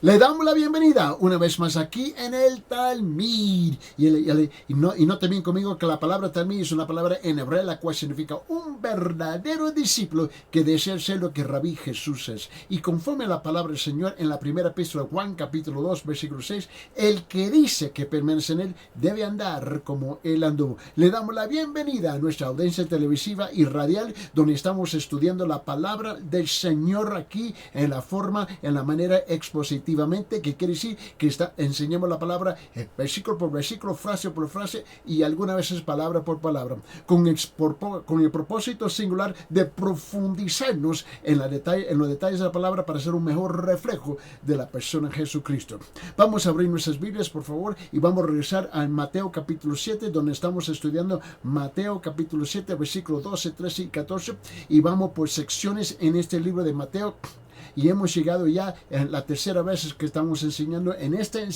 Le damos la bienvenida una vez más aquí en el Talmid. Y note bien conmigo que la palabra Talmid es una palabra en hebreo la cual significa un verdadero discípulo que desea ser lo que Rabí Jesús es. Y conforme a la palabra del Señor en la primera epístola de Juan capítulo 2 versículo 6, el que dice que permanece en él debe andar como él anduvo. Le damos la bienvenida a nuestra audiencia televisiva y radial donde estamos estudiando la palabra del Señor aquí en la manera expositiva, que quiere decir que enseñamos la palabra versículo por versículo, frase por frase y algunas veces palabra por palabra, con el propósito singular de profundizarnos en los detalles de la palabra para ser un mejor reflejo de la persona de Jesucristo. Vamos a abrir nuestras Biblias, por favor, y vamos a regresar a Mateo capítulo 7, donde estamos estudiando Mateo capítulo 7, versículo 12, 13 y 14, y vamos por secciones en este libro de Mateo. Y hemos llegado ya en la tercera vez que estamos enseñando en este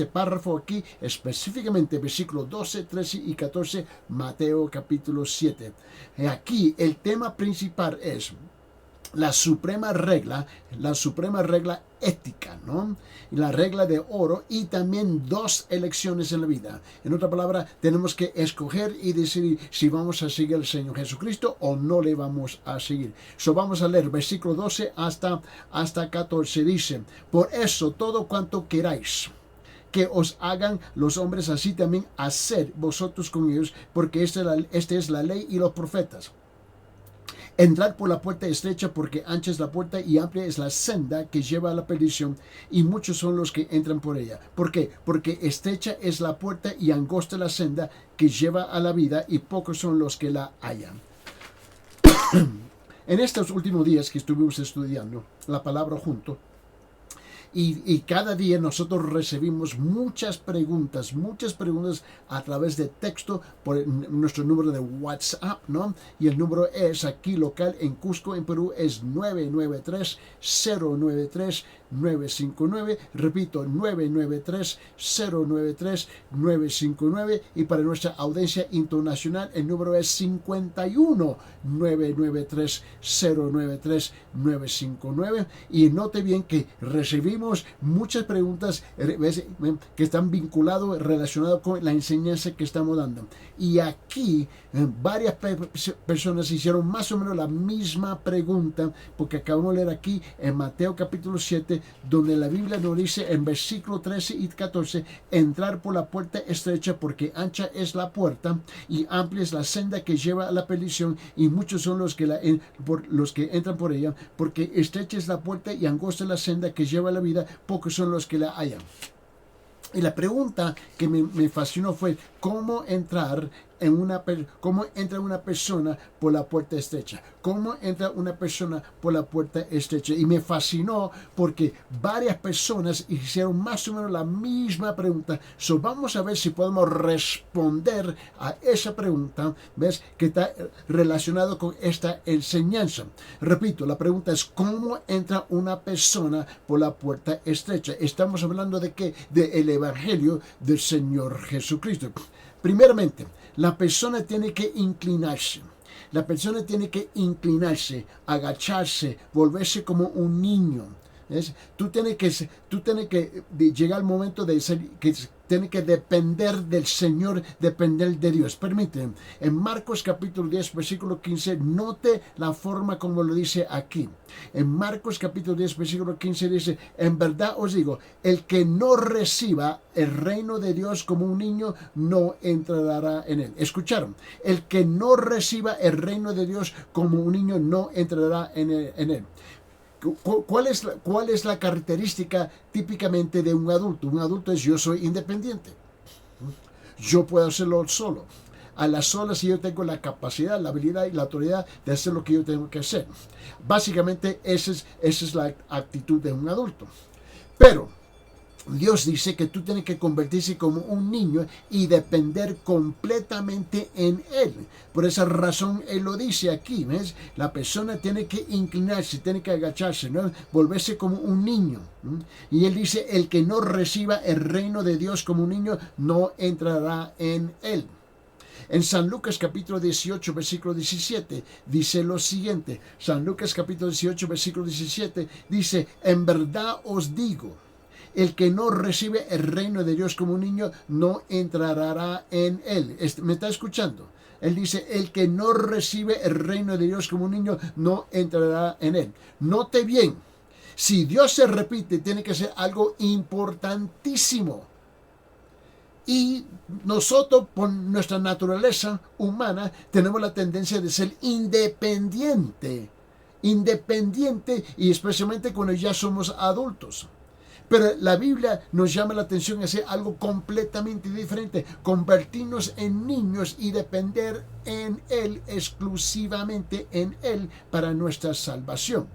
párrafo aquí, específicamente versículos 12, 13 y 14, Mateo capítulo 7. Aquí el tema principal es la suprema regla ética, ¿no? La regla de oro y también dos elecciones en la vida. En otra palabra, tenemos que escoger y decidir si vamos a seguir al Señor Jesucristo o no le vamos a seguir. Vamos a leer versículo 12 hasta 14. Dice, por eso todo cuanto queráis que os hagan los hombres, así también haced vosotros con ellos, porque esta es la ley y los profetas. Entrad por la puerta estrecha, porque ancha es la puerta y amplia es la senda que lleva a la perdición, y muchos son los que entran por ella. ¿Por qué? Porque estrecha es la puerta y angosta la senda que lleva a la vida, y pocos son los que la hallan. En estos últimos días que estuvimos estudiando la palabra junto, y cada día nosotros recibimos muchas preguntas a través de texto por nuestro número de WhatsApp, ¿no? Y el número es aquí local en Cusco, en Perú, es 993-093-959. Repito, 993-093-959. Y para nuestra audiencia internacional, el número es 51-993-093-959. Y note bien que recibimos muchas preguntas que están relacionadas con la enseñanza que estamos dando. Y aquí varias personas hicieron más o menos la misma pregunta, porque acabamos de leer aquí en Mateo capítulo 7, donde la Biblia nos dice en versículo 13 y 14, entrar por la puerta estrecha, porque ancha es la puerta y amplia es la senda que lleva a la perdición, y muchos son los que entran por ella, porque estrecha es la puerta y angosta es la senda que lleva a la vida, pocos son los que la hallan. Y la pregunta que me fascinó fue cómo entra una persona por la puerta estrecha. ¿Cómo entra una persona por la puerta estrecha? Y me fascinó porque varias personas hicieron más o menos la misma pregunta. Vamos a ver si podemos responder a esa pregunta, ¿ves? Que está relacionado con esta enseñanza. Repito, la pregunta es ¿cómo entra una persona por la puerta estrecha? Estamos hablando de ¿qué? Del Evangelio del Señor Jesucristo. Primeramente, la persona tiene que inclinarse. La persona tiene que inclinarse, agacharse, volverse como un niño. ¿Ves? Tú tienes que llegar al momento de ser, que tiene que depender del Señor, depender de Dios. Permítanme, en Marcos capítulo 10, versículo 15, note la forma como lo dice aquí. En Marcos capítulo 10, versículo 15 dice, en verdad os digo, el que no reciba el reino de Dios como un niño, no entrará en él. ¿Escucharon? El que no reciba el reino de Dios como un niño, no entrará en él. ¿Cuál es la característica típicamente de un adulto? Un adulto es yo soy independiente. Yo puedo hacerlo solo. A las solas yo tengo la capacidad, la habilidad y la autoridad de hacer lo que yo tengo que hacer. Básicamente esa es la actitud de un adulto. Pero Dios dice que tú tienes que convertirse como un niño y depender completamente en Él. Por esa razón Él lo dice aquí, ¿ves? La persona tiene que inclinarse, tiene que agacharse, ¿no? Volverse como un niño. Y Él dice, el que no reciba el reino de Dios como un niño, no entrará en Él. En San Lucas capítulo 18, versículo 17, dice lo siguiente. San Lucas capítulo 18, versículo 17, dice, en verdad os digo, el que no recibe el reino de Dios como un niño no entrará en él. ¿Me está escuchando? Él dice, el que no recibe el reino de Dios como un niño no entrará en él. Note bien, si Dios se repite, tiene que ser algo importantísimo. Y nosotros, por nuestra naturaleza humana, tenemos la tendencia de ser independiente y especialmente cuando ya somos adultos. Pero la Biblia nos llama la atención a hacer algo completamente diferente, convertirnos en niños y depender en Él, exclusivamente en Él, para nuestra salvación.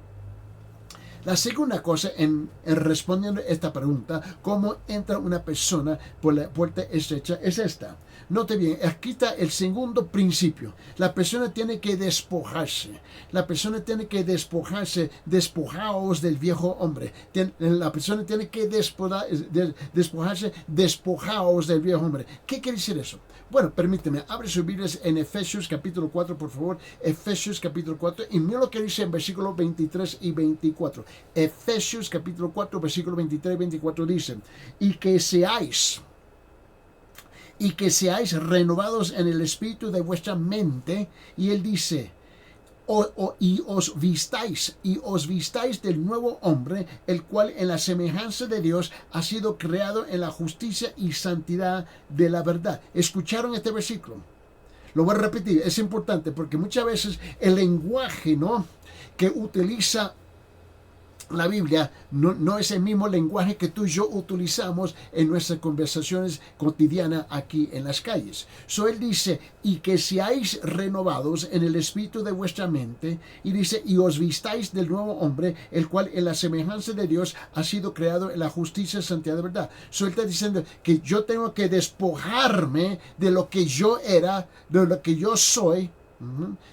La segunda cosa en respondiendo a esta pregunta, ¿cómo entra una persona por la puerta estrecha? Es esta. Note bien, aquí está el segundo principio. La persona tiene que despojarse. La persona tiene que despojarse. Despojaos del viejo hombre. La persona tiene que despojarse. Despojaos del viejo hombre. ¿Qué quiere decir eso? Bueno, permíteme, abre sus Biblias en Efesios capítulo 4, por favor. Efesios capítulo 4. Y mira lo que dice en versículos 23 y 24. Efesios capítulo 4, versículos 23 y 24 dice, y que seáis renovados en el espíritu de vuestra mente. Y él dice, y os vistáis del nuevo hombre, el cual en la semejanza de Dios ha sido creado en la justicia y santidad de la verdad. ¿Escucharon este versículo? Lo voy a repetir, es importante porque muchas veces el lenguaje, ¿no?, que utiliza la Biblia no es el mismo lenguaje que tú y yo utilizamos en nuestras conversaciones cotidianas aquí en las calles. Él dice, y que seáis renovados en el espíritu de vuestra mente, y dice, y os vistáis del nuevo hombre, el cual en la semejanza de Dios ha sido creado en la justicia y santidad de verdad. Él está diciendo que yo tengo que despojarme de lo que yo era, de lo que yo soy.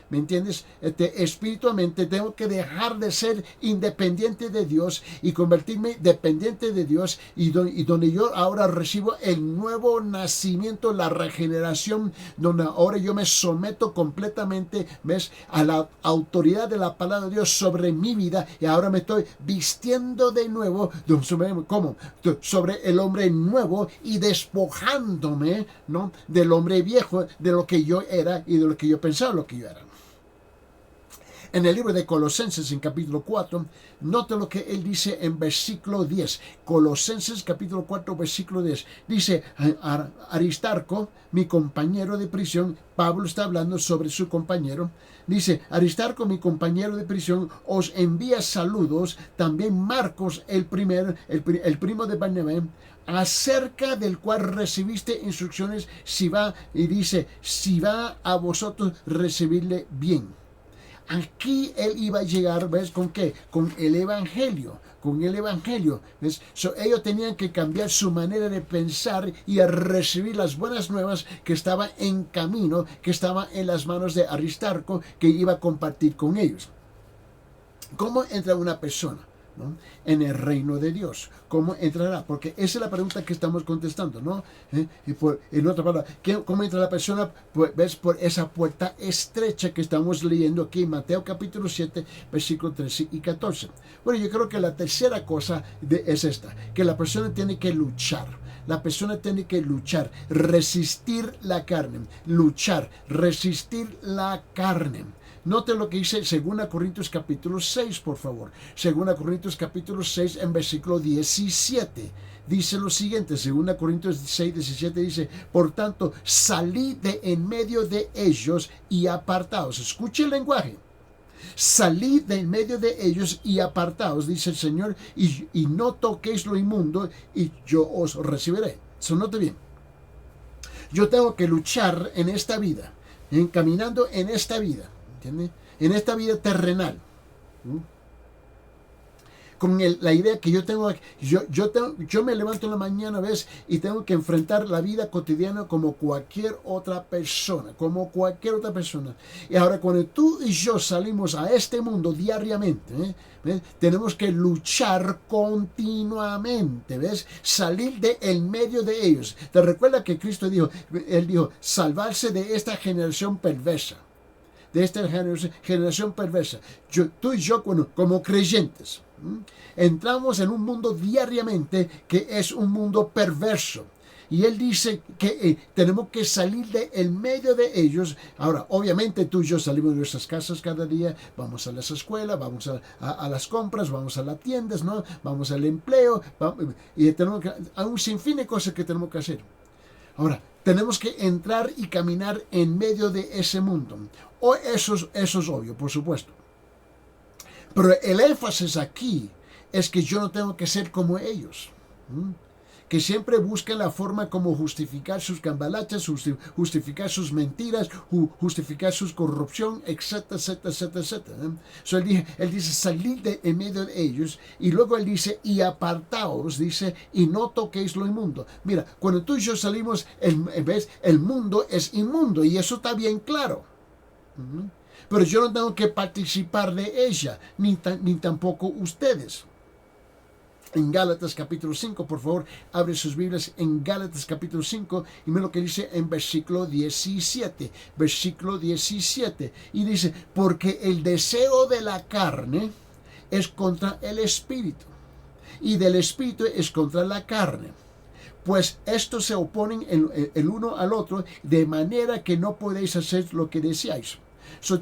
¿Me entiendes? Espiritualmente tengo que dejar de ser independiente de Dios y convertirme dependiente de Dios, y donde yo ahora recibo el nuevo nacimiento, la regeneración, donde ahora yo me someto completamente, ¿ves?, a la autoridad de la palabra de Dios sobre mi vida, y ahora me estoy vistiendo de nuevo. ¿Cómo? Sobre el hombre nuevo y despojándome, ¿no?, del hombre viejo, de lo que yo era y de lo que yo pensaba lo que yo era. En el libro de Colosenses, en capítulo 4, note lo que él dice en versículo 10. Colosenses, capítulo 4, versículo 10. Dice, Aristarco, mi compañero de prisión, Pablo está hablando sobre su compañero. Dice, Aristarco, mi compañero de prisión, os envía saludos. También Marcos, el primo de Barnabé, acerca del cual recibiste instrucciones, si va a vosotros recibirle bien. Aquí él iba a llegar, ¿ves? ¿Con qué? Con el Evangelio. ¿Ves? Ellos tenían que cambiar su manera de pensar y a recibir las buenas nuevas que estaba en camino, que estaba en las manos de Aristarco, que iba a compartir con ellos. ¿Cómo entra una persona, ¿no?, en el reino de Dios? ¿Cómo entrará? Porque esa es la pregunta que estamos contestando, ¿no? En otra palabra, ¿cómo entra la persona? Pues, ¿ves? Por esa puerta estrecha que estamos leyendo aquí en Mateo capítulo 7, versículos 13 y 14. Bueno, yo creo que la tercera cosa es esta, que la persona tiene que luchar. La persona tiene que luchar, resistir la carne, resistir la carne. Note lo que dice 2 Corintios capítulo 6, por favor. 2 Corintios capítulo 6 en versículo 17. Dice lo siguiente, 2 Corintios 6, 17 dice, por tanto, salid de en medio de ellos y apartaos. Escuche el lenguaje. Salid de en medio de ellos y apartaos, dice el Señor, y no toquéis lo inmundo, y yo os recibiré. Note bien. Yo tengo que luchar en esta vida, caminando en esta vida. ¿Entiende? En esta vida terrenal, con la idea que yo me levanto en la mañana, ¿ves? Y tengo que enfrentar la vida cotidiana como cualquier otra persona, Y ahora cuando tú y yo salimos a este mundo diariamente, ¿ves? Tenemos que luchar continuamente, ¿ves? Salir del medio de ellos. ¿Te recuerdas que Cristo dijo, Él dijo, salvarse de esta generación perversa? De esta generación perversa. Tú y yo, como creyentes, entramos en un mundo diariamente que es un mundo perverso. Y Él dice que tenemos que salir del medio de ellos. Ahora, obviamente tú y yo salimos de nuestras casas cada día, vamos a las escuelas, vamos a las compras, vamos a las tiendas, ¿no? Vamos al empleo, y hay un sinfín de cosas que tenemos que hacer. Ahora, tenemos que entrar y caminar en medio de ese mundo. Eso es obvio, por supuesto. Pero el énfasis aquí es que yo no tengo que ser como ellos. Que siempre buscan la forma como justificar sus cambalaches, justificar sus mentiras, justificar su corrupción, etcétera, etcétera, etcétera, etcétera. So él dice salir en medio de ellos, y luego él dice, y apartaos, dice, y no toquéis lo inmundo. Mira, cuando tú y yo salimos, el mundo es inmundo, y eso está bien claro. Pero yo no tengo que participar de ella, ni tampoco ustedes. En Gálatas capítulo 5, por favor, abre sus Biblias en Gálatas capítulo 5 y mira lo que dice en versículo 17. Versículo 17. Y dice, porque el deseo de la carne es contra el espíritu, y del espíritu es contra la carne. Pues estos se oponen el uno al otro, de manera que no podéis hacer lo que deseáis.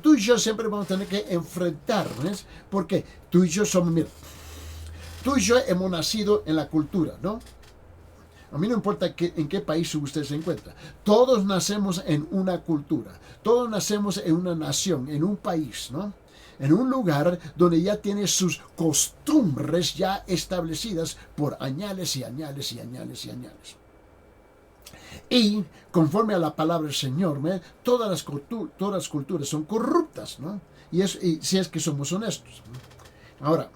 Tú y yo siempre vamos a tener que enfrentarnos, porque tú y yo somos, mira, tú y yo hemos nacido en la cultura, ¿no? A mí no importa en qué país usted se encuentra. Todos nacemos en una cultura. Todos nacemos en una nación, en un país, ¿no? En un lugar donde ya tiene sus costumbres ya establecidas por añales y añales y añales y añales. Y conforme a la palabra del Señor, todas las culturas son corruptas, ¿no? Y si es que somos honestos, ¿no? Ahora,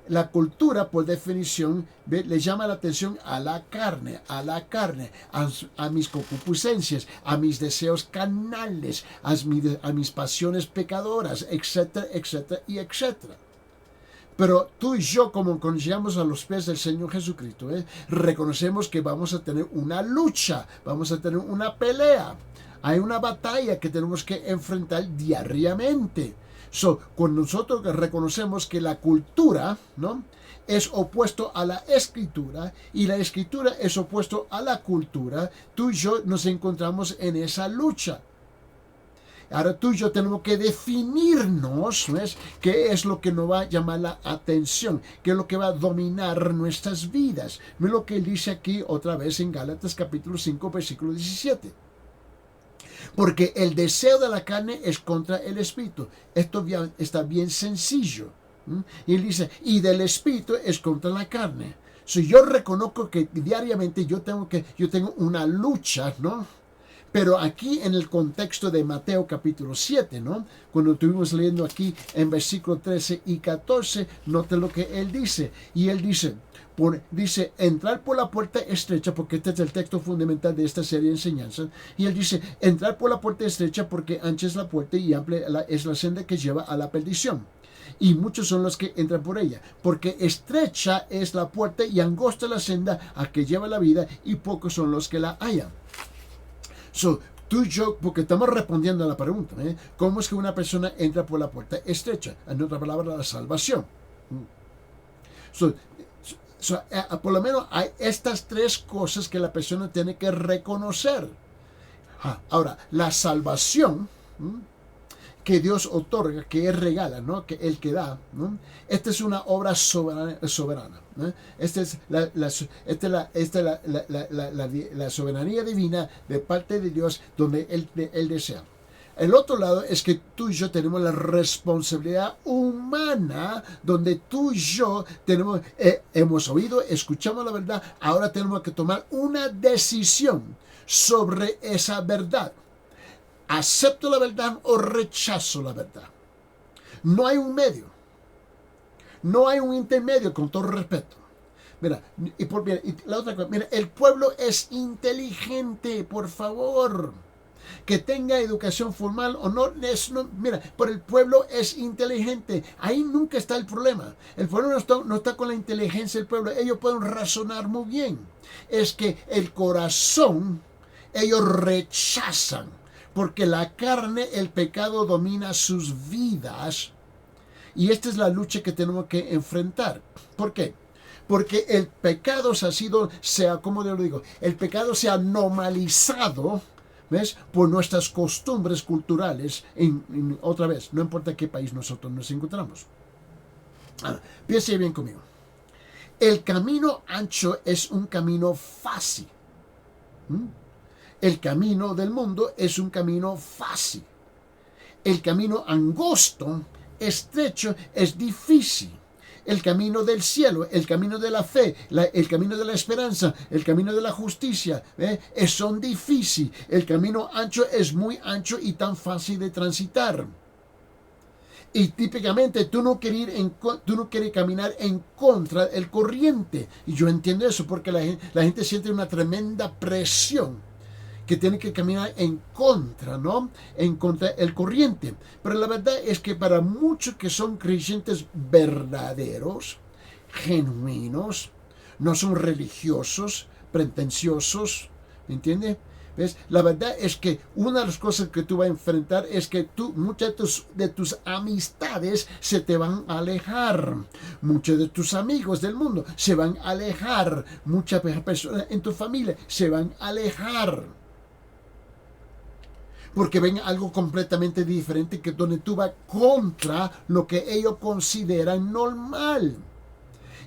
la cultura, por definición, le llama la atención a la carne, a mis concupiscencias, a mis deseos carnales, a mis pasiones pecadoras, etcétera, etcétera y etcétera. Pero tú y yo, como cuando llegamos a los pies del Señor Jesucristo, reconocemos que vamos a tener una lucha, vamos a tener una pelea. Hay una batalla que tenemos que enfrentar diariamente. Cuando nosotros reconocemos que la cultura, ¿no?, es opuesto a la escritura, y la escritura es opuesto a la cultura, tú y yo nos encontramos en esa lucha. Ahora tú y yo tenemos que definirnos, ¿ves?, qué es lo que nos va a llamar la atención, qué es lo que va a dominar nuestras vidas. Mira lo que él dice aquí otra vez en Gálatas capítulo 5, versículo 17. Porque el deseo de la carne es contra el espíritu. Esto está bien sencillo. Y él dice, y del espíritu es contra la carne. Yo reconozco que diariamente yo tengo una lucha, ¿no? Pero aquí en el contexto de Mateo capítulo 7, ¿no?, cuando estuvimos leyendo aquí en versículo 13 y 14, note lo que él dice. Y él dice, entrar por la puerta estrecha, porque este es el texto fundamental de esta serie de enseñanzas. Y él dice, entrar por la puerta estrecha, porque ancha es la puerta y amplia es la senda que lleva a la perdición. Y muchos son los que entran por ella, porque estrecha es la puerta y angosta la senda a que lleva la vida, y pocos son los que la hallan. Tú y yo, porque estamos respondiendo a la pregunta, ¿cómo es que una persona entra por la puerta estrecha? En otra palabra, la salvación. Por lo menos hay estas tres cosas que la persona tiene que reconocer. Ahora, la salvación que Dios otorga, que Él regala, ¿no?, que Él que da, ¿no?, esta es una obra soberana. Esta es la soberanía divina de parte de Dios, donde Él desea. El otro lado es que tú y yo tenemos la responsabilidad humana, donde tú y yo hemos oído, escuchamos la verdad, ahora tenemos que tomar una decisión sobre esa verdad. ¿Acepto la verdad o rechazo la verdad? No hay un medio. No hay un intermedio, con todo respeto. Mira, y la otra cosa, mira, el pueblo es inteligente, por favor. Que tenga educación formal o no, mira, pero el pueblo es inteligente. Ahí nunca está el problema. El pueblo no está con la inteligencia del pueblo. Ellos pueden razonar muy bien. Es que el corazón, ellos rechazan. Porque la carne, el pecado domina sus vidas. Y esta es la lucha que tenemos que enfrentar. ¿Por qué? Porque el pecado como yo lo digo, el pecado se ha normalizado, ¿ves? Por nuestras costumbres culturales, otra vez, no importa qué país nosotros nos encontramos. Piense bien conmigo. El camino ancho es un camino fácil. El camino del mundo es un camino fácil. El camino angosto, estrecho, es difícil. El camino del cielo, el camino de la fe, el camino de la esperanza, el camino de la justicia, son difíciles. El camino ancho es muy ancho y tan fácil de transitar. Y típicamente tú no quieres caminar en contra del corriente. Y yo entiendo eso porque la gente siente una tremenda presión que tiene que caminar en contra, ¿no? En contra del corriente. Pero la verdad es que para muchos que son creyentes verdaderos, genuinos, no son religiosos, pretenciosos, ¿me entiendes? ¿Ves? La verdad es que una de las cosas que tú vas a enfrentar es que muchas de tus amistades se te van a alejar. Muchos de tus amigos del mundo se van a alejar. Muchas personas en tu familia se van a alejar. Porque ven algo completamente diferente que donde tú vas contra lo que ellos consideran normal.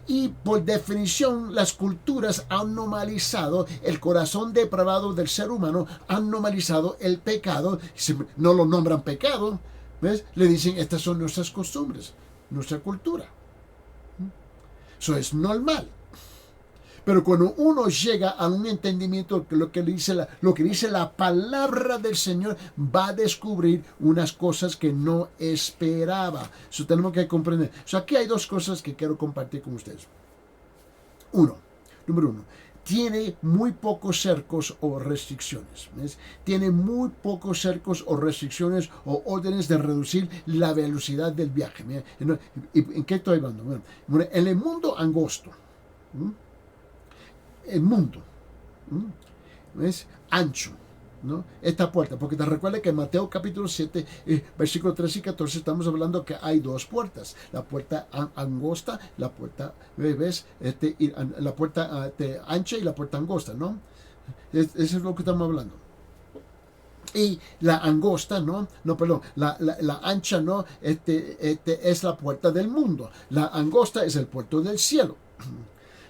Y por definición, las culturas han normalizado el corazón depravado del ser humano, han normalizado el pecado. Si no lo nombran pecado, ¿ves? Le dicen, estas son nuestras costumbres, nuestra cultura. Eso es normal. Pero cuando uno llega a un entendimiento de lo que dice la palabra del Señor, va a descubrir unas cosas que no esperaba. Eso tenemos que comprender. Aquí hay dos cosas que quiero compartir con ustedes. Número uno, tiene muy pocos cercos o restricciones. ¿Ves? Tiene muy pocos cercos o restricciones o órdenes de reducir la velocidad del viaje. ¿En qué estoy hablando? Bueno, en el mundo angosto, el mundo es ancho, ¿no? Esta puerta, porque te recuerda que en Mateo capítulo 7, versículos 13 y 14 estamos hablando que hay dos puertas, la puerta angosta, la puerta, ¿ves? La puerta ancha y la puerta angosta, ¿no? Eso es lo que estamos hablando. Y la angosta, la ancha, es la puerta del mundo. La angosta es el puerto del cielo.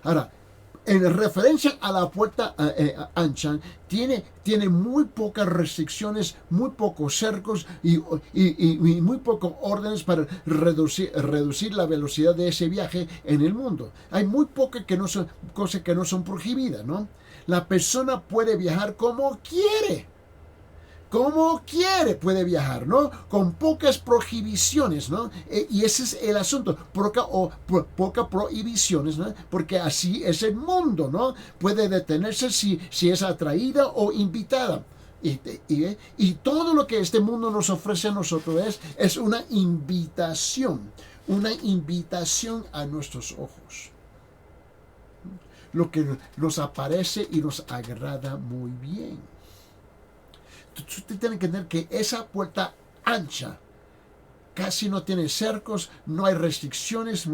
Ahora, en referencia a la puerta ancha, tiene muy pocas restricciones, muy pocos cercos y muy pocos órdenes para reducir la velocidad de ese viaje en el mundo. Hay muy pocas cosas que no son prohibidas, ¿no? La persona puede viajar como quiere. Como quiere puede viajar, ¿no? Con pocas prohibiciones, ¿no? Y ese es el asunto, pocas prohibiciones, ¿no? Porque así es el mundo, ¿no? Puede detenerse si es atraída o invitada. Y todo lo que este mundo nos ofrece a nosotros es una invitación a nuestros ojos. Lo que nos aparece y nos agrada muy bien. Usted tiene que entender que esa puerta ancha casi no tiene cercos, no hay restricciones,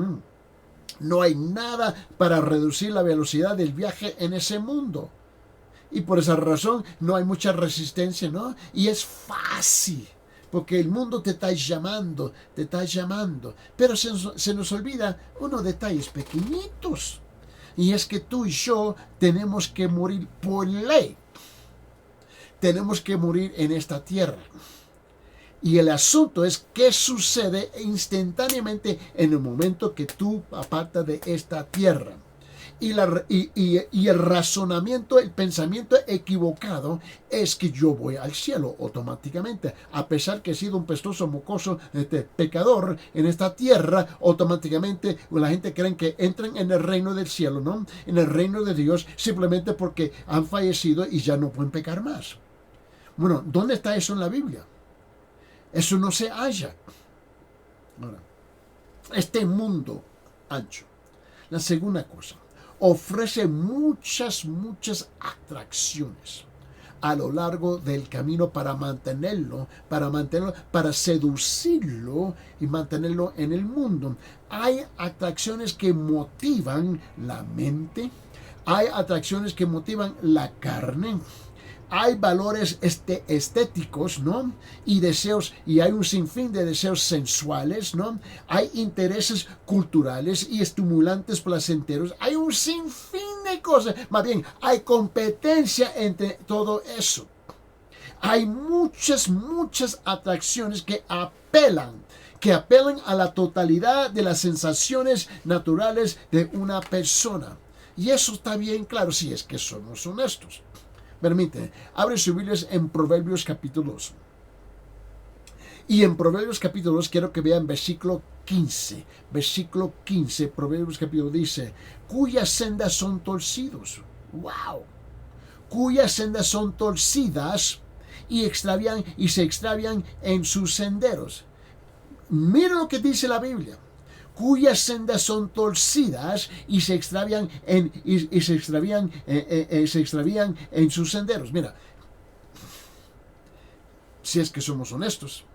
no hay nada para reducir la velocidad del viaje en ese mundo. Y por esa razón no hay mucha resistencia, ¿no? Y es fácil, porque el mundo te está llamando. Pero se nos olvida unos detalles pequeñitos. Y es que tú y yo tenemos que morir por ley. Tenemos que morir en esta tierra. Y el asunto es qué sucede instantáneamente en el momento que tú apartas de esta tierra. Y el razonamiento, el pensamiento equivocado es que yo voy al cielo automáticamente. A pesar que he sido un pestoso, mocoso, pecador en esta tierra, automáticamente la gente cree que entran en el reino del cielo, ¿no? En el reino de Dios, simplemente porque han fallecido y ya no pueden pecar más. Bueno, ¿dónde está eso en la Biblia? Eso no se halla. Ahora, este mundo ancho. La segunda cosa, ofrece muchas atracciones a lo largo del camino para mantenerlo, para seducirlo y mantenerlo en el mundo. Hay atracciones que motivan la mente, hay atracciones que motivan la carne, hay valores estéticos, ¿no? Y deseos, y hay un sinfín de deseos sensuales, ¿no? Hay intereses culturales y estimulantes placenteros. Hay un sinfín de cosas. Más bien, hay competencia entre todo eso. Hay muchas atracciones que apelan a la totalidad de las sensaciones naturales de una persona. Y eso está bien claro si es que somos honestos. Permíteme, abre sus Biblias en Proverbios capítulo 2. Y en Proverbios capítulo 2 quiero que vean versículo 15. Versículo 15, Proverbios capítulo dice, cuyas sendas son torcidos. ¡Wow! Cuyas sendas son torcidas y se extravían en sus senderos. Mira lo que dice la Biblia. Cuyas sendas son torcidas y se extravían en sus senderos. Mira, si es que somos honestos,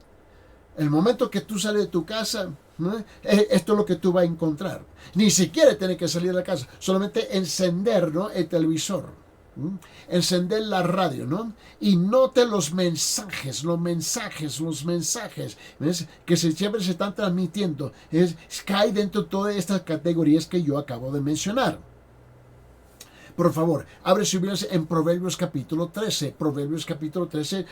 el momento que tú sales de tu casa, ¿no? Esto es lo que tú vas a encontrar. Ni siquiera tienes que salir de la casa, solamente encender, ¿no? El televisor. Encender la radio, ¿no? Y note los mensajes, ¿ves? Que siempre se están transmitiendo. Cae dentro de todas estas categorías que yo acabo de mencionar. Por favor, abre su Biblia en Proverbios capítulo 13. Proverbios capítulo 13,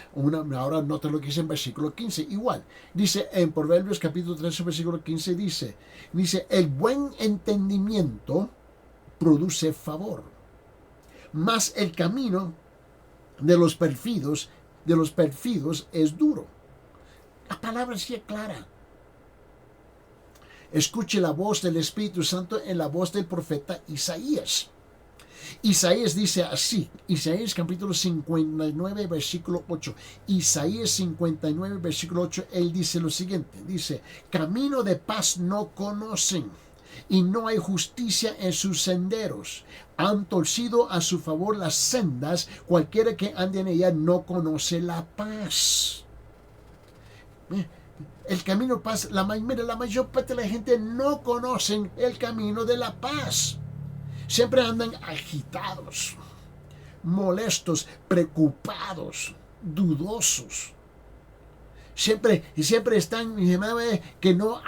ahora nota lo que dice en versículo 15. Igual, dice en Proverbios capítulo 13, versículo 15, dice, el buen entendimiento produce favor. Mas el camino de los perfidos es duro. La palabra sí es clara. Escuche la voz del Espíritu Santo en la voz del profeta Isaías. Isaías dice así, Isaías capítulo 59, versículo 8. Isaías 59, versículo 8, él dice lo siguiente, dice, camino de paz no conocen, y no hay justicia en sus senderos. Han torcido a su favor las sendas, cualquiera que ande en ella no conoce la paz. El camino de paz, la mayor parte de la gente no conocen el camino de la paz. Siempre andan agitados, molestos, preocupados, dudosos. Siempre están, que no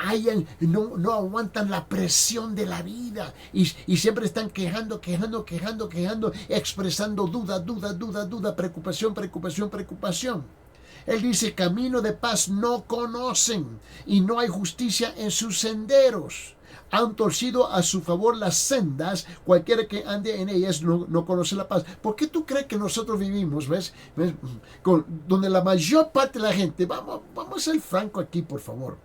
aguantan la presión de la vida y siempre están quejando, expresando duda, preocupación. Él dice, camino de paz no conocen y no hay justicia en sus senderos. Han torcido a su favor las sendas, cualquiera que ande en ellas no conoce la paz. ¿Por qué tú crees que nosotros vivimos, ves? Donde la mayor parte de la gente, vamos a ser franco aquí, por favor.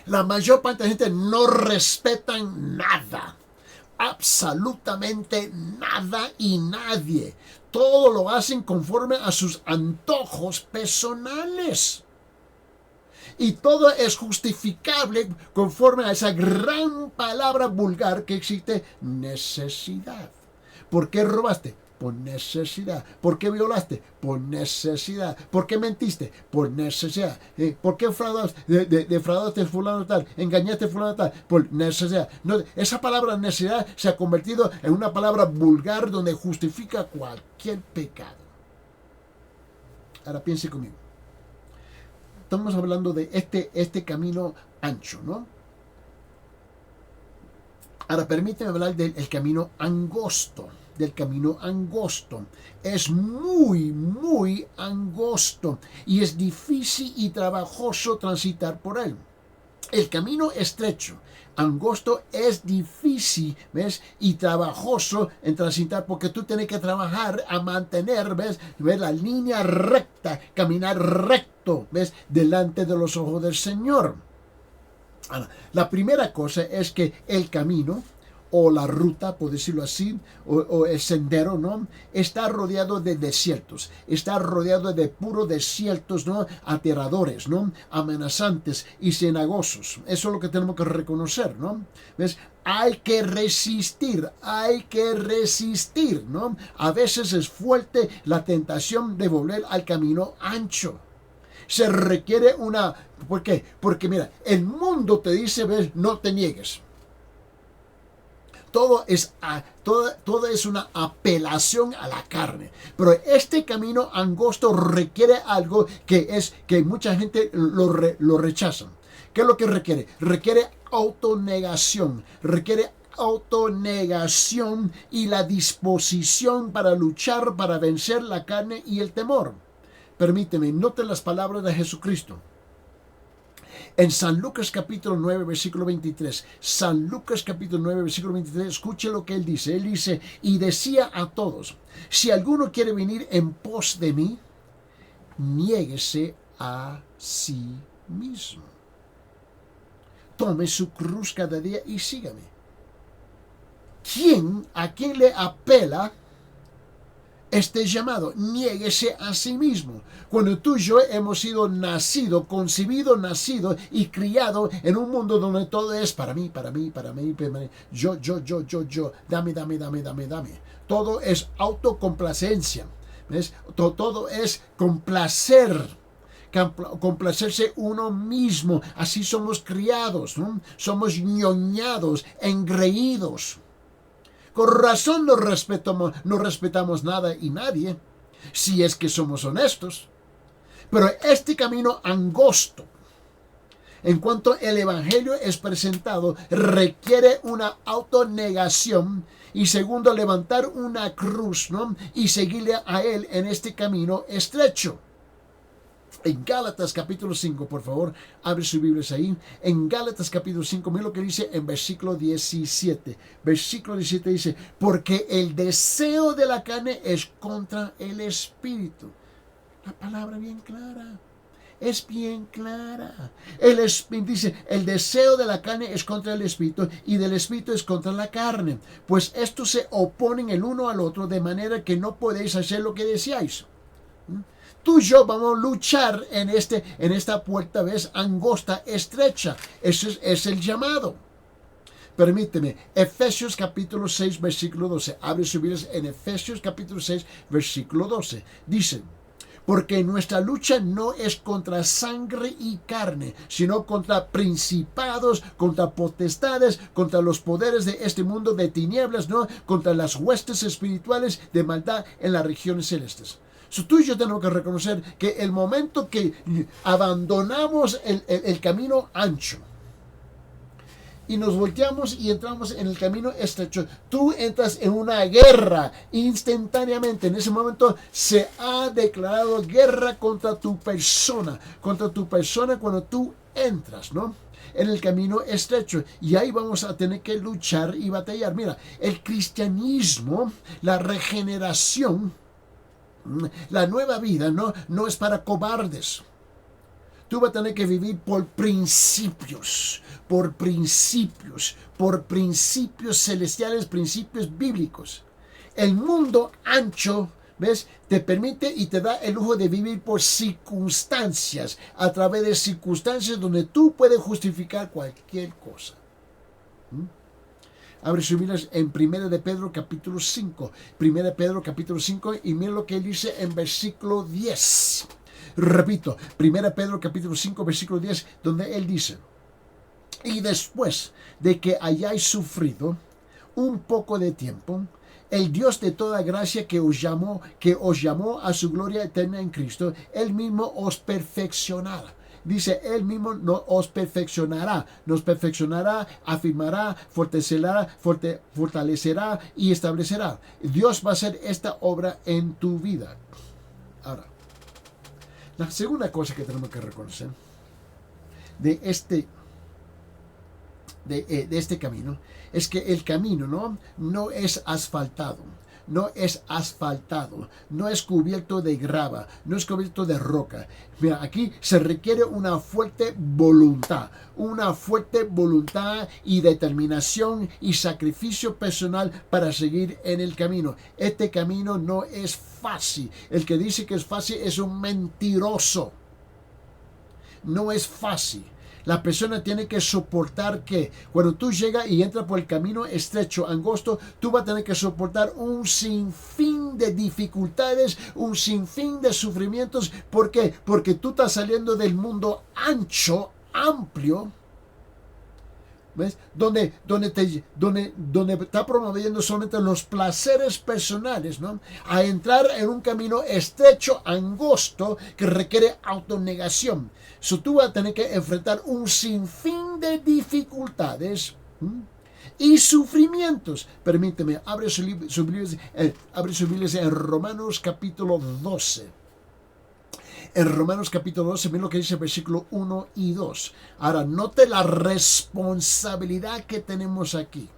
La mayor parte de la gente no respetan nada. Absolutamente nada y nadie. Todo lo hacen conforme a sus antojos personales. Y todo es justificable conforme a esa gran palabra vulgar que existe, necesidad. ¿Por qué robaste? Por necesidad. ¿Por qué violaste? Por necesidad. ¿Por qué mentiste? Por necesidad. ¿Por qué defraudaste a fulano tal? ¿Engañaste a fulano tal? Por necesidad. No, esa palabra necesidad se ha convertido en una palabra vulgar donde justifica cualquier pecado. Ahora piense conmigo. Estamos hablando de este camino ancho, ¿no? Ahora permíteme hablar del camino angosto. Es muy angosto y es difícil y trabajoso transitar por él. El camino estrecho, angosto, es difícil, ¿ves? Y trabajoso en transitar, porque tú tienes que trabajar a mantener, ¿ves? La línea recta, caminar recto, ¿ves? Delante de los ojos del Señor. Ahora, la primera cosa es que el camino, o la ruta, por decirlo así, o el sendero, ¿no? Está rodeado de desiertos, está rodeado de puros desiertos, ¿no? Aterradores, ¿no? Amenazantes y cenagosos. Eso es lo que tenemos que reconocer, ¿no? ¿Ves? Hay que resistir, ¿no? A veces es fuerte la tentación de volver al camino ancho. Se requiere una... ¿Por qué? Porque mira, el mundo te dice, ¿ves? No te niegues. Todo es una apelación a la carne. Pero este camino angosto requiere algo que mucha gente lo rechaza. ¿Qué es lo que requiere? Requiere autonegación. Requiere autonegación y la disposición para luchar, para vencer la carne y el temor. Permíteme, note las palabras de Jesucristo. En San Lucas capítulo 9, versículo 23. San Lucas capítulo 9, versículo 23. Escuche lo que él dice. Él dice, y decía a todos, si alguno quiere venir en pos de mí, niéguese a sí mismo. Tome su cruz cada día y sígame. ¿A quién le apela este llamado? Niéguese a sí mismo. Cuando tú y yo hemos sido concebido, nacido y criado en un mundo donde todo es para mí, yo, dame. Todo es autocomplacencia. ¿Ves? Todo es complacerse uno mismo. Así somos criados, ¿no? Somos ñoñados, engreídos. Con razón no respetamos nada y nadie, si es que somos honestos. Pero este camino angosto, en cuanto el evangelio es presentado, requiere una autonegación y segundo, levantar una cruz, ¿no? Y seguirle a él en este camino estrecho. En Gálatas capítulo 5, por favor, abre sus Biblias ahí. En Gálatas capítulo 5, mira lo que dice en versículo 17. Versículo 17 dice, porque el deseo de la carne es contra el espíritu. La palabra bien clara. Es bien clara. Dice, el deseo de la carne es contra el espíritu y del espíritu es contra la carne. Pues estos se oponen el uno al otro de manera que no podéis hacer lo que deseáis. Tú y yo vamos a luchar en esta puerta, ¿ves? Angosta, estrecha. Ese es el llamado. Permíteme, Efesios capítulo 6, versículo 12. Abre su Biblia en Efesios capítulo 6, versículo 12. Dice, porque nuestra lucha no es contra sangre y carne, sino contra principados, contra potestades, contra los poderes de este mundo de tinieblas, ¿no? Contra las huestes espirituales de maldad en las regiones celestes. Tú y yo tenemos que reconocer que el momento que abandonamos el camino ancho y nos volteamos y entramos en el camino estrecho, tú entras en una guerra instantáneamente. En ese momento se ha declarado guerra contra tu persona cuando tú entras, ¿no? En el camino estrecho. Y ahí vamos a tener que luchar y batallar. Mira, el cristianismo, la regeneración, la nueva vida no es para cobardes. Tú vas a tener que vivir por principios celestiales, principios bíblicos. El mundo ancho, ¿ves? Te permite y te da el lujo de vivir por circunstancias, a través de circunstancias donde tú puedes justificar cualquier cosa. Abre sus Biblias en 1 de Pedro capítulo 5. 1 Pedro capítulo 5 y mira lo que él dice en versículo 10. Repito, 1 Pedro capítulo 5 versículo 10, donde él dice, y después de que hayáis sufrido un poco de tiempo, el Dios de toda gracia que os llamó a su gloria eterna en Cristo, él mismo os perfeccionará. Dice, él mismo nos perfeccionará, afirmará, fortalecerá y establecerá. Dios va a hacer esta obra en tu vida. Ahora, la segunda cosa que tenemos que reconocer de este de este camino es que el camino no es asfaltado. No es asfaltado, no es cubierto de grava, no es cubierto de roca. Mira, aquí se requiere una fuerte voluntad y determinación y sacrificio personal para seguir en el camino. Este camino no es fácil. El que dice que es fácil es un mentiroso. No es fácil. La persona tiene que soportar que cuando tú llegas y entras por el camino estrecho, angosto, tú vas a tener que soportar un sinfín de dificultades, un sinfín de sufrimientos. ¿Por qué? Porque tú estás saliendo del mundo ancho, amplio, ¿ves? Donde está promoviendo solamente los placeres personales, ¿no? A entrar en un camino estrecho, angosto, que requiere autonegación. Tú vas a tener que enfrentar un sinfín de dificultades y sufrimientos. Permíteme, abre su Biblia en Romanos capítulo 12. En Romanos capítulo 12, miren lo que dice el versículo 1 y 2. Ahora, note la responsabilidad que tenemos aquí.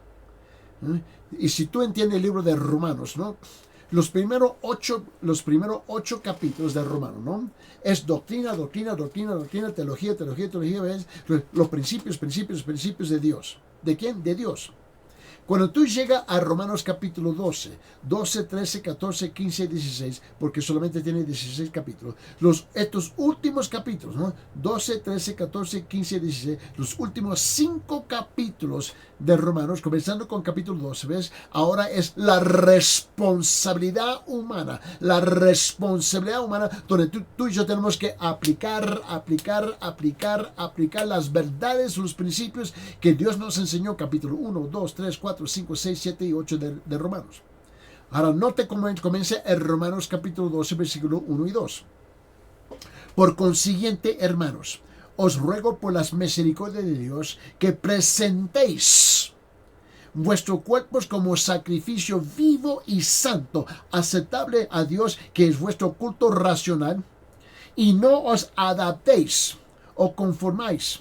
Y si tú entiendes el libro de Romanos, ¿no? Los primeros ocho capítulos de Romanos, ¿no? Es doctrina, teología, ¿ves? Los principios de Dios. ¿De quién? De Dios. Cuando tú llegas a Romanos capítulo 12, 13, 14, 15 y 16, porque solamente tiene 16 capítulos, estos últimos capítulos, ¿no? 12, 13, 14, 15 y 16, los últimos 5 capítulos de Romanos, comenzando con capítulo 12, ¿ves? Ahora es la responsabilidad humana, donde tú y yo tenemos que aplicar las verdades, los principios que Dios nos enseñó, capítulo 1, 2, 3, 4, 5, 6, 7 y 8 de Romanos. Ahora note cómo comienza el Romanos capítulo 12, versículo 1 y 2. Por consiguiente, hermanos, os ruego por las misericordias de Dios que presentéis vuestros cuerpos como sacrificio vivo y santo, aceptable a Dios, que es vuestro culto racional, y no os adaptéis o conformáis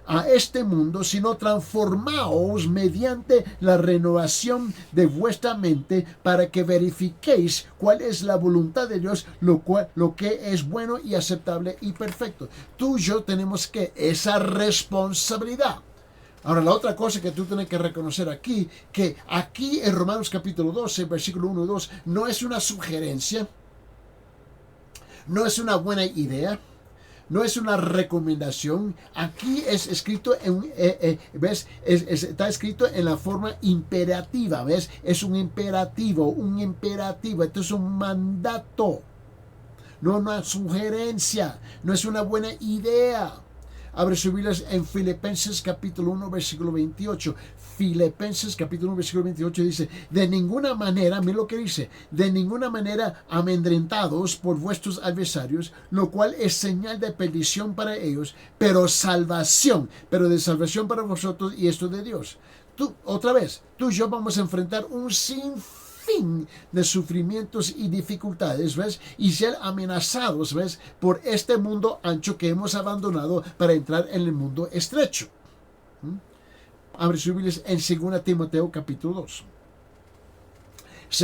a este mundo, sino transformaos mediante la renovación de vuestra mente, para que verifiquéis cuál es la voluntad de Dios, lo que es bueno y aceptable y perfecto. Tú y yo tenemos esa responsabilidad. Ahora, la otra cosa que tú tienes que reconocer aquí, que aquí en Romanos capítulo 12, versículo 1 y 2, no es una sugerencia, no es una buena idea, no es una recomendación. Aquí es escrito ¿ves? Está escrito en la forma imperativa, ¿ves? Es un imperativo. Esto es un mandato, no una sugerencia, no es una buena idea. Abre sus Biblias en Filipenses capítulo 1, versículo 28. Filipenses capítulo 1, versículo 28 dice: de ninguna manera, mira lo que dice, de ninguna manera amedrentados por vuestros adversarios, lo cual es señal de perdición para ellos, pero de salvación para vosotros, y esto de Dios. Otra vez, tú y yo vamos a enfrentar un sinfín de sufrimientos y dificultades, ¿ves? Y ser amenazados, ¿ves? Por este mundo ancho que hemos abandonado para entrar en el mundo estrecho. Abre sus Biblias en 2 Timoteo capítulo 2.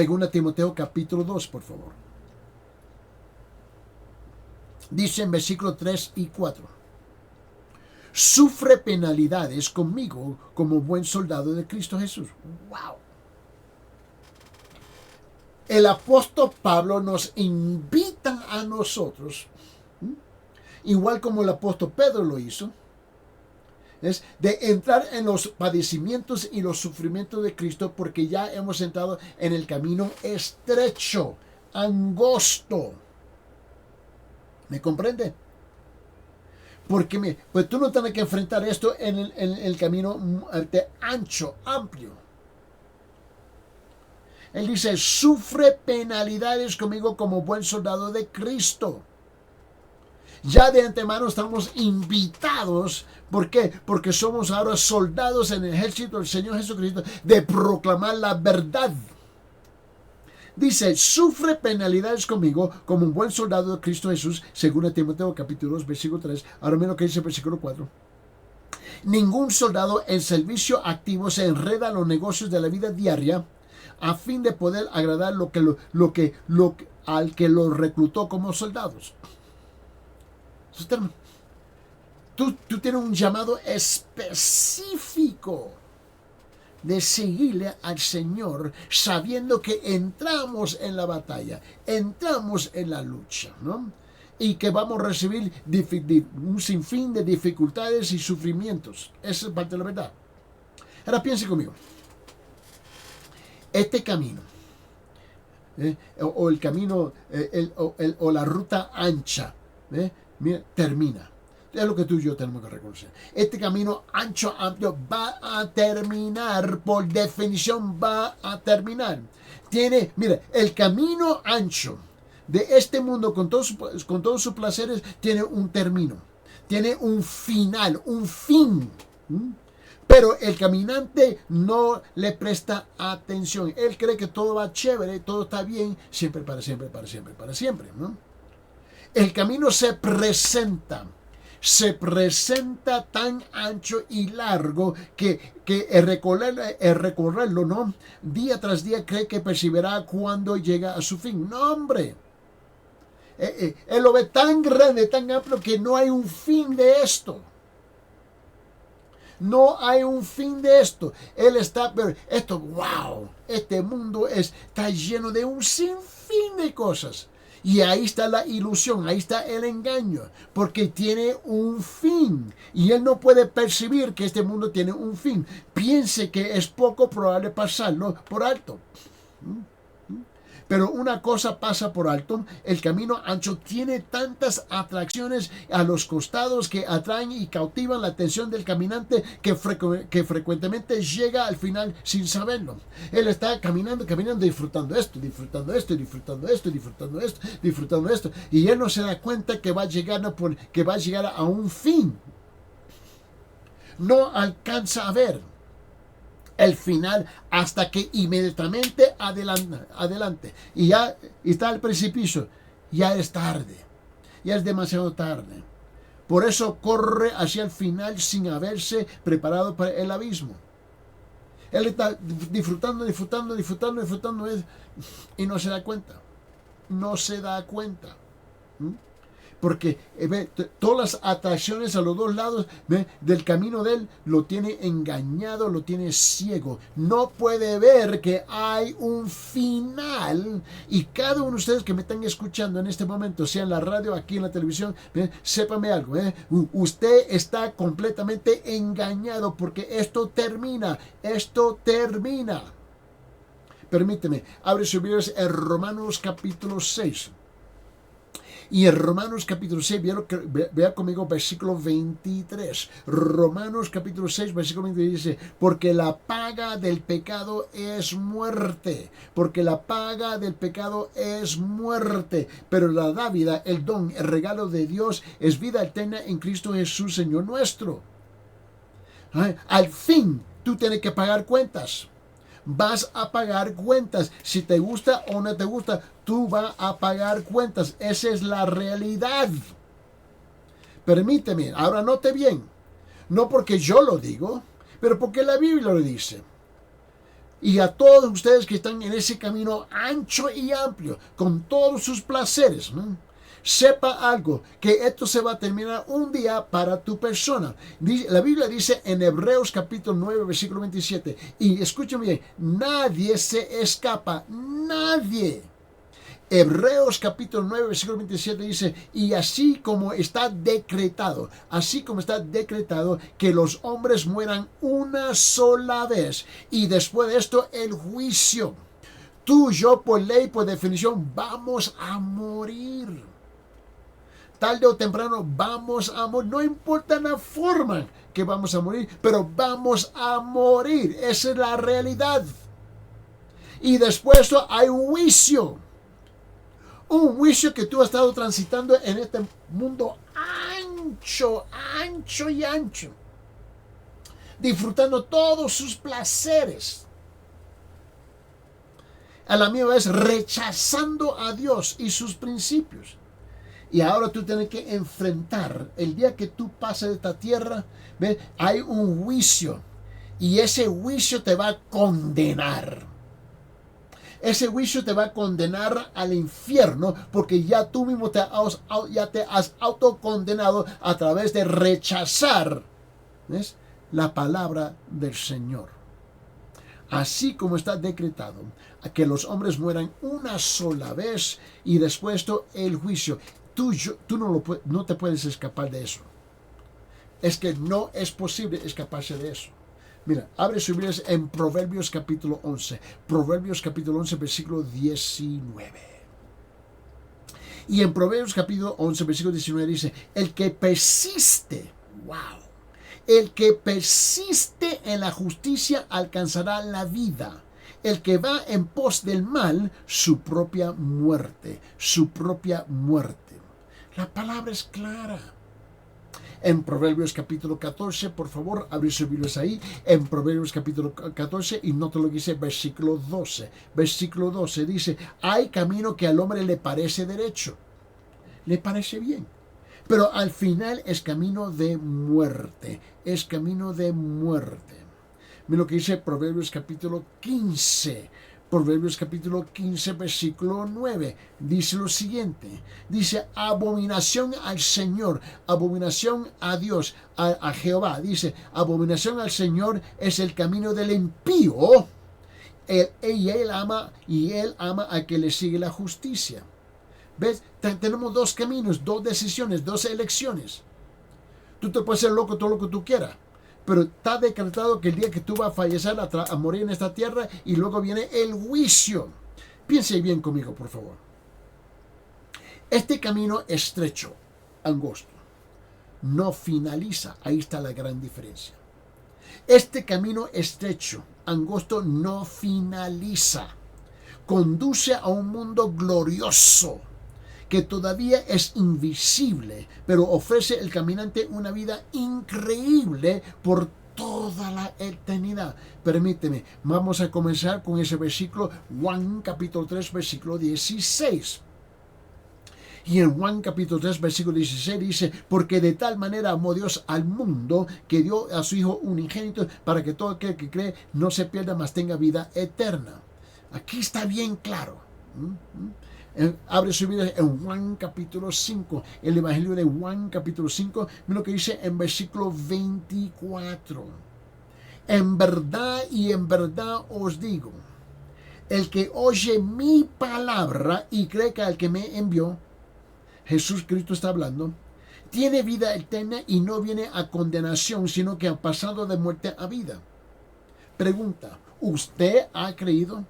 2 Timoteo capítulo 2, por favor. Dice en versículo 3 y 4. Sufre penalidades conmigo como buen soldado de Cristo Jesús. ¡Wow! El apóstol Pablo nos invita a nosotros, igual como el apóstol Pedro lo hizo, es de entrar en los padecimientos y los sufrimientos de Cristo, porque ya hemos entrado en el camino estrecho, angosto. ¿Me comprende? Porque pues tú no tienes que enfrentar esto en el camino ancho, amplio. Él dice: sufre penalidades conmigo como buen soldado de Cristo. Ya de antemano estamos invitados. ¿Por qué? Porque somos ahora soldados en el ejército del Señor Jesucristo, de proclamar la verdad. Dice: sufre penalidades conmigo como un buen soldado de Cristo Jesús, según Timoteo capítulo 2, versículo 3. Ahora mira lo que dice el versículo 4. Ningún soldado en servicio activo se enreda en los negocios de la vida diaria a fin de poder agradar al que lo reclutó como soldados. Tú tienes un llamado específico de seguirle al Señor, sabiendo que entramos en la batalla, entramos en la lucha, ¿no? Y que vamos a recibir un sinfín de dificultades y sufrimientos. Esa es parte de la verdad. Ahora piense conmigo. Este camino, o el camino, o la ruta ancha, mira, termina. Es lo que tú y yo tenemos que reconocer. Este camino ancho, amplio, va a terminar. Por definición, va a terminar. Mira, el camino ancho de este mundo con todos sus placeres tiene un término. Tiene un final, un fin. Pero el caminante no le presta atención. Él cree que todo va chévere, todo está bien, siempre, para siempre, para siempre, para siempre, ¿no? El camino se presenta tan ancho y largo que el recorrerlo, ¿no? Día tras día cree que percibirá cuando llega a su fin. No, hombre. Él lo ve tan grande, tan amplio, que no hay un fin de esto. No hay un fin de esto. Él está, pero esto, wow, este mundo está lleno de un sinfín de cosas. Y ahí está la ilusión, ahí está el engaño, porque tiene un fin. Y él no puede percibir que este mundo tiene un fin. Piense que es poco probable pasarlo por alto. Pero una cosa pasa por alto: el camino ancho tiene tantas atracciones a los costados que atraen y cautivan la atención del caminante que frecuentemente llega al final sin saberlo. Él está caminando, disfrutando esto, y él no se da cuenta que va a llegar a un fin. No alcanza a ver el final hasta que inmediatamente adelante. Y ya está el precipicio. Ya es tarde. Ya es demasiado tarde. Por eso corre hacia el final sin haberse preparado para el abismo. Él está disfrutando y no se da cuenta. No se da cuenta. Porque todas las atracciones a los dos lados del camino de él lo tiene engañado, lo tiene ciego. No puede ver que hay un final. Y cada uno de ustedes que me están escuchando en este momento, sea en la radio, aquí en la televisión, sépame algo. Usted está completamente engañado, porque esto termina. Esto termina. Permíteme, abre su Biblia en Romanos capítulo 6. Y en Romanos capítulo 6, vea conmigo versículo 23. Romanos capítulo 6, versículo 23 dice: porque la paga del pecado es muerte. Porque la paga del pecado es muerte. Pero la dávida, el don, el regalo de Dios es vida eterna en Cristo Jesús, Señor nuestro. Al fin, tú tienes que pagar cuentas. Vas a pagar cuentas. Si te gusta o no te gusta, tú vas a pagar cuentas. Esa es la realidad. Permíteme, ahora note bien. No porque yo lo digo, pero porque la Biblia lo dice. Y a todos ustedes que están en ese camino ancho y amplio, con todos sus placeres, ¿no? Sepa algo, que esto se va a terminar un día para tu persona. La Biblia dice en Hebreos capítulo 9, versículo 27, y escúchame bien, nadie se escapa, nadie. Hebreos capítulo 9, versículo 27 dice: y así como está decretado que los hombres mueran una sola vez, y después de esto el juicio. Tú, yo, por ley, por definición, vamos a morir. Tarde o temprano vamos a morir. No importa la forma que vamos a morir, pero vamos a morir. Esa es la realidad. Y después hay un juicio. Un juicio que tú has estado transitando en este mundo ancho y ancho. Disfrutando todos sus placeres. A la misma vez rechazando a Dios y sus principios. Y ahora tú tienes que enfrentar, el día que tú pases de esta tierra, ¿ves? Hay un juicio. Y ese juicio te va a condenar. Ese juicio te va a condenar al infierno porque ya tú mismo te has autocondenado a través de rechazar, ¿ves?, la palabra del Señor. Así como está decretado que los hombres mueran una sola vez y después el juicio. Tú no te puedes escapar de eso. Es que no es posible escaparse de eso. Mira, abre su Biblia en Proverbios capítulo 11. Proverbios capítulo 11, versículo 19. Y en Proverbios capítulo 11, versículo 19 dice, el que persiste, wow, el que persiste en la justicia alcanzará la vida. El que va en pos del mal, su propia muerte, su propia muerte. La palabra es clara. En Proverbios capítulo 14, por favor, abre sus Biblias ahí, en Proverbios capítulo 14, y nota lo que dice versículo 12. Versículo 12 dice, hay camino que al hombre le parece derecho, le parece bien, pero al final es camino de muerte, es camino de muerte. Mira lo que dice Proverbios capítulo 15. Proverbios capítulo 15, versículo 9, dice lo siguiente, dice, abominación al Señor, abominación a Dios, a Jehová, dice, abominación al Señor es el camino del impío, y él ama a que le sigue la justicia. ¿Ves? Tenemos dos caminos, dos decisiones, dos elecciones. Tú te puedes ser loco todo lo que tú quieras, pero está decretado que el día que tú vas a fallecer, a morir en esta tierra, y luego viene el juicio. Piense bien conmigo, por favor. Este camino estrecho, angosto, no finaliza. Ahí está la gran diferencia. Este camino estrecho, angosto, no finaliza. Conduce a un mundo glorioso que todavía es invisible, pero ofrece al caminante una vida increíble por toda la eternidad. Permíteme, vamos a comenzar con ese versículo, Juan capítulo 3, versículo 16. Y en Juan capítulo 3, versículo 16 dice, porque de tal manera amó Dios al mundo que dio a su Hijo unigénito para que todo aquel que cree no se pierda, mas tenga vida eterna. Aquí está bien claro. Abre su Biblia en Juan capítulo 5, el Evangelio de Juan capítulo 5, mira lo que dice en versículo 24. En verdad y en verdad os digo, el que oye mi palabra y cree que al que me envió, Jesús Cristo está hablando, tiene vida eterna y no viene a condenación, sino que ha pasado de muerte a vida. Pregunta, ¿usted ha creído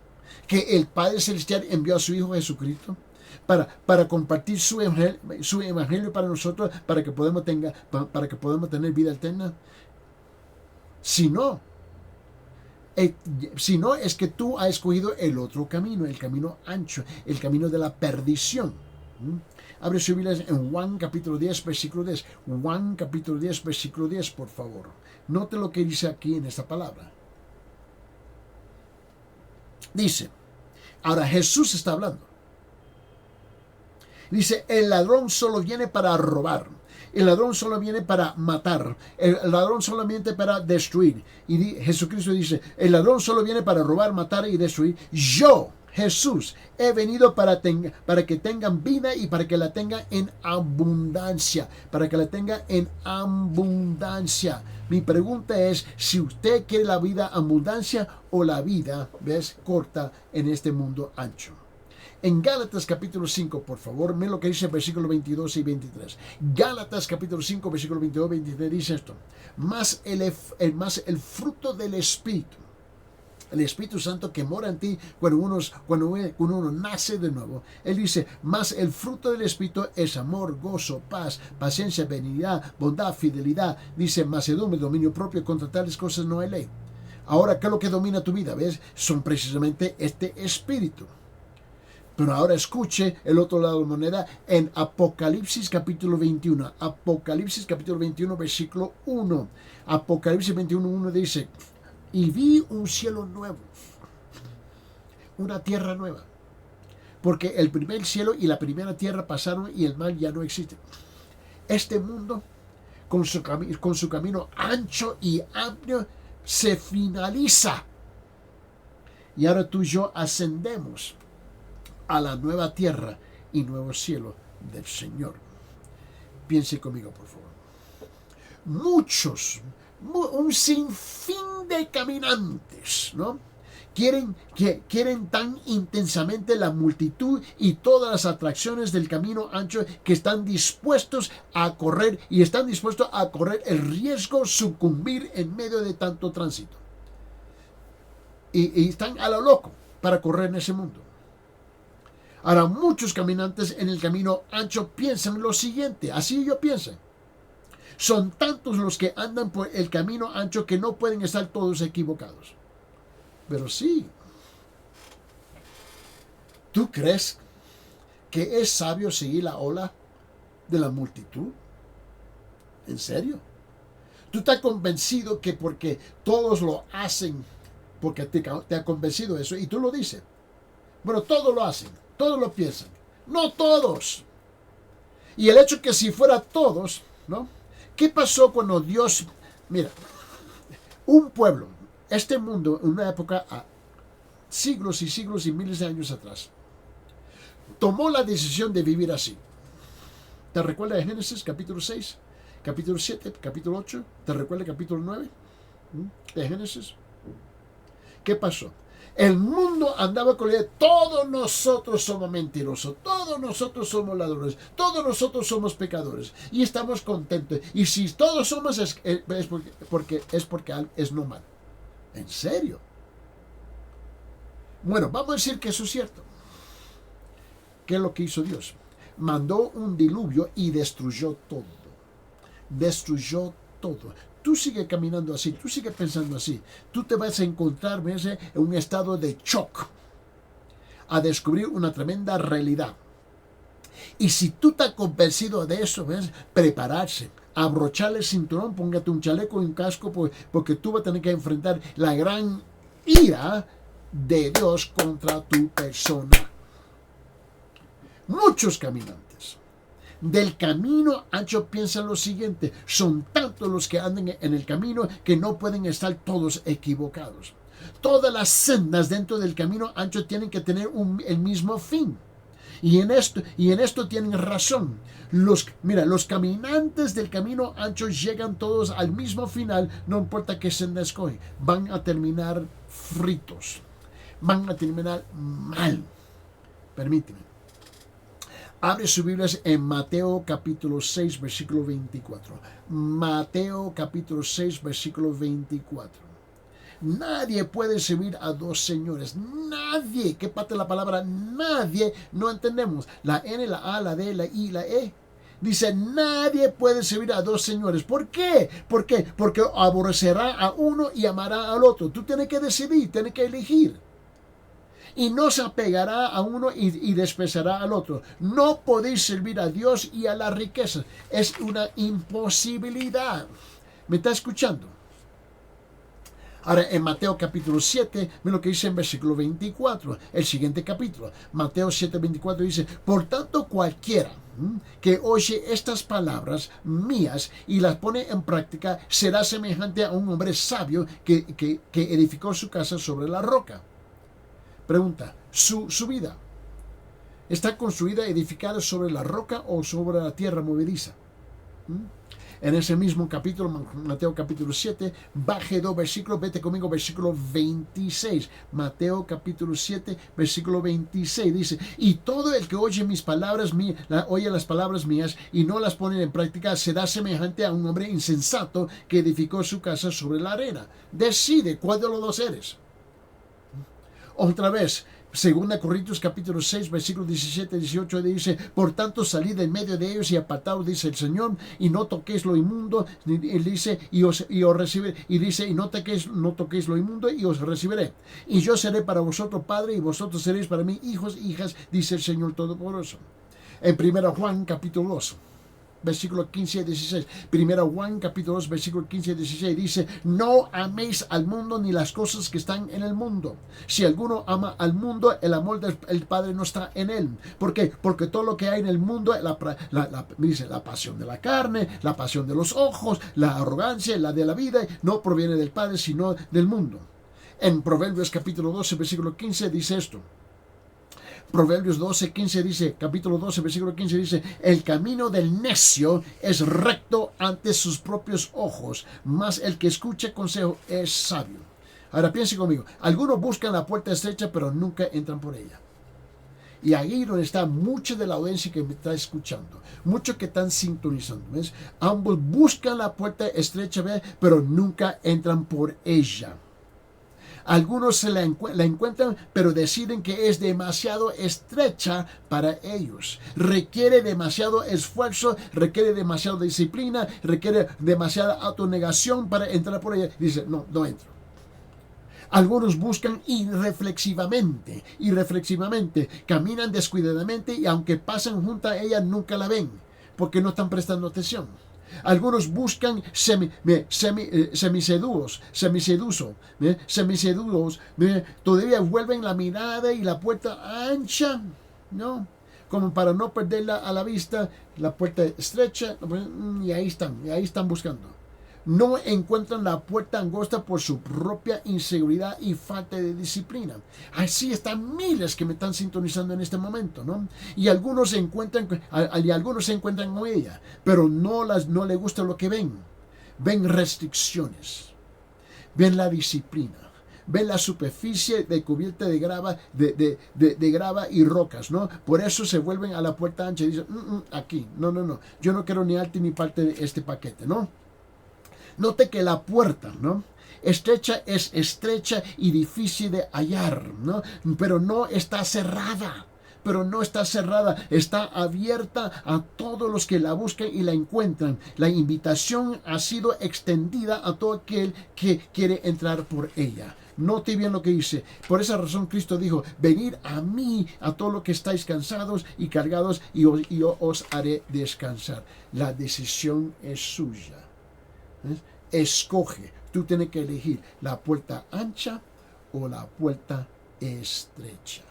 que el Padre Celestial envió a su Hijo Jesucristo para compartir su evangelio para nosotros, para que podamos tener vida eterna? Si no, es que tú has escogido el otro camino, el camino ancho, el camino de la perdición. Abre su Biblia en Juan capítulo 10, versículo 10. Juan capítulo 10, versículo 10, por favor. Note lo que dice aquí en esta palabra. Dice, ahora Jesús está hablando. Dice, el ladrón solo viene para robar. El ladrón solo viene para matar. El ladrón solo viene para destruir. Y Jesucristo dice, el ladrón solo viene para robar, matar y destruir. Yo, Jesús, he venido para que tengan vida y para que la tengan en abundancia. Para que la tengan en abundancia. Mi pregunta es si usted quiere la vida abundancia o la vida, ¿ves?, corta en este mundo ancho. En Gálatas capítulo 5, por favor, miren lo que dice el versículo 22 y 23. Gálatas capítulo 5, versículo 22 y 23 dice esto. Más el fruto del Espíritu. El Espíritu Santo que mora en ti cuando uno nace de nuevo. Él dice, más el fruto del Espíritu es amor, gozo, paz, paciencia, benignidad, bondad, fidelidad. Dice, mansedumbre, dominio propio, contra tales cosas no hay ley. Ahora, ¿qué es lo que domina tu vida? ¿Ves? Son precisamente este Espíritu. Pero ahora escuche el otro lado de la moneda en Apocalipsis capítulo 21. Apocalipsis capítulo 21, versículo 1. Apocalipsis 21, 1 dice, y vi un cielo nuevo, una tierra nueva, porque el primer cielo y la primera tierra pasaron y el mal ya no existe. Este mundo, con su camino ancho y amplio, se finaliza. Y ahora tú y yo ascendemos a la nueva tierra y nuevo cielo del Señor. Piense conmigo, por favor. Un sinfín de caminantes, ¿no? Quieren tan intensamente la multitud y todas las atracciones del camino ancho que están dispuestos a correr el riesgo de sucumbir en medio de tanto tránsito. Y están a lo loco para correr en ese mundo. Ahora, muchos caminantes en el camino ancho piensan lo siguiente, así ellos piensan. Son tantos los que andan por el camino ancho que no pueden estar todos equivocados. Pero sí, ¿tú crees que es sabio seguir la ola de la multitud? ¿En serio? ¿Tú estás convencido que porque todos lo hacen, porque te ha convencido eso y tú lo dices? Bueno, todos lo hacen, todos lo piensan. No todos. Y el hecho que si fuera todos, ¿no? ¿Qué pasó cuando Dios, mira, un pueblo, este mundo, en una época, siglos y siglos y miles de años atrás, tomó la decisión de vivir así? ¿Te recuerdas de Génesis capítulo 6, capítulo 7, capítulo 8? ¿Te recuerdas capítulo 9 de Génesis? ¿Qué pasó? El mundo andaba con la idea, todos nosotros somos mentirosos, todos nosotros somos ladrones, todos nosotros somos pecadores y estamos contentos. Y si todos somos es porque es normal. ¿En serio? Bueno, vamos a decir que eso es cierto. ¿Qué es lo que hizo Dios? Mandó un diluvio y destruyó todo. Destruyó todo. Tú sigues caminando así, tú sigues pensando así, tú te vas a encontrar en un estado de shock, a descubrir una tremenda realidad. Y si tú estás convencido de eso, ¿ves? Prepararse, abrocharle el cinturón, póngate un chaleco y un casco, porque tú vas a tener que enfrentar la gran ira de Dios contra tu persona. Muchos caminantes del camino ancho piensan lo siguiente: son tantos los que andan en el camino que no pueden estar todos equivocados. Todas las sendas dentro del camino ancho tienen que tener el mismo fin. Y en esto tienen razón. Los caminantes del camino ancho llegan todos al mismo final, no importa qué senda escogen. Van a terminar fritos. Van a terminar mal. Permíteme. Abre sus Biblias en Mateo capítulo 6, versículo 24. Mateo capítulo 6, versículo 24. Nadie puede servir a dos señores. Nadie. ¿Qué parte de la palabra nadie no entendemos? La N, la A, la D, la I, la E. Dice, nadie puede servir a dos señores. ¿Por qué? ¿Por qué? Porque aborrecerá a uno y amará al otro. Tú tienes que decidir, tienes que elegir. Y no se apegará a uno y despreciará al otro. No podéis servir a Dios y a las riquezas. Es una imposibilidad. ¿Me está escuchando? Ahora, en Mateo capítulo 7, ve lo que dice en versículo 24, el siguiente capítulo. Mateo 7, 24 dice, por tanto cualquiera que oye estas palabras mías y las pone en práctica, será semejante a un hombre sabio que edificó su casa sobre la roca. Pregunta, ¿su vida está construida, edificada sobre la roca o sobre la tierra movediza? En ese mismo capítulo, Mateo capítulo 7, baje 2 versículos, vete conmigo, versículo 26. Mateo capítulo 7, versículo 26 dice, y todo el que oye mis palabras oye las palabras mías y no las pone en práctica, será semejante a un hombre insensato que edificó su casa sobre la arena. Decide cuál de los dos eres. Otra vez, 2 Corintios capítulo 6, versículos 17 y 18 dice, por tanto salid de en medio de ellos y apartaos, dice el Señor, y no toquéis lo inmundo, y dice, y os recibiré, y dice, y no toquéis lo inmundo, y os recibiré. Y yo seré para vosotros padre, y vosotros seréis para mí hijos e hijas, dice el Señor Todopoderoso. En 1 Juan capítulo 2, versículo 15 y 16. Primero Juan, capítulo 2, versículo 15 y 16 dice, no améis al mundo ni las cosas que están en el mundo. Si alguno ama al mundo, el amor del Padre no está en él. ¿Por qué? Porque todo lo que hay en el mundo, dice, la pasión de la carne, la pasión de los ojos, la arrogancia, la de la vida, no proviene del Padre, sino del mundo. En Proverbios capítulo 12, versículo 15 dice esto. Proverbios 12, 15 dice, capítulo 12, versículo 15 dice, el camino del necio es recto ante sus propios ojos, mas el que escucha consejo es sabio. Ahora piense conmigo, algunos buscan la puerta estrecha pero nunca entran por ella. Y ahí donde está mucho de la audiencia que me está escuchando, muchos que están sintonizando, ¿ves? Ambos buscan la puerta estrecha, ¿ves? Pero nunca entran por ella. Algunos la encuentran, pero deciden que es demasiado estrecha para ellos. Requiere demasiado esfuerzo, requiere demasiada disciplina, requiere demasiada autonegación para entrar por ella. Dice, no entro. Algunos buscan irreflexivamente, caminan descuidadamente y aunque pasan junto a ella nunca la ven, porque no están prestando atención. Algunos buscan semisedudos, todavía vuelven la mirada y la puerta ancha, ¿no? Como para no perderla a la vista, la puerta estrecha, y ahí están buscando. No encuentran la puerta angosta por su propia inseguridad y falta de disciplina. Así están miles que me están sintonizando en este momento, ¿no? Y algunos se encuentran con ella, pero no les gusta lo que ven. Ven restricciones, ven la disciplina, ven la superficie de cubierta de grava, de grava y rocas, ¿no? Por eso se vuelven a la puerta ancha y dicen, aquí, no, yo no quiero ni arte ni parte de este paquete, ¿no? Note que la puerta, ¿no? Estrecha es estrecha y difícil de hallar, ¿no? Pero no está cerrada. Está abierta a todos los que la buscan y la encuentran. La invitación ha sido extendida a todo aquel que quiere entrar por ella. Note bien lo que dice. Por esa razón Cristo dijo, venid a mí, a todos los que estáis cansados y cargados, y yo os haré descansar. La decisión es suya. Escoge, tú tienes que elegir la puerta ancha o la puerta estrecha.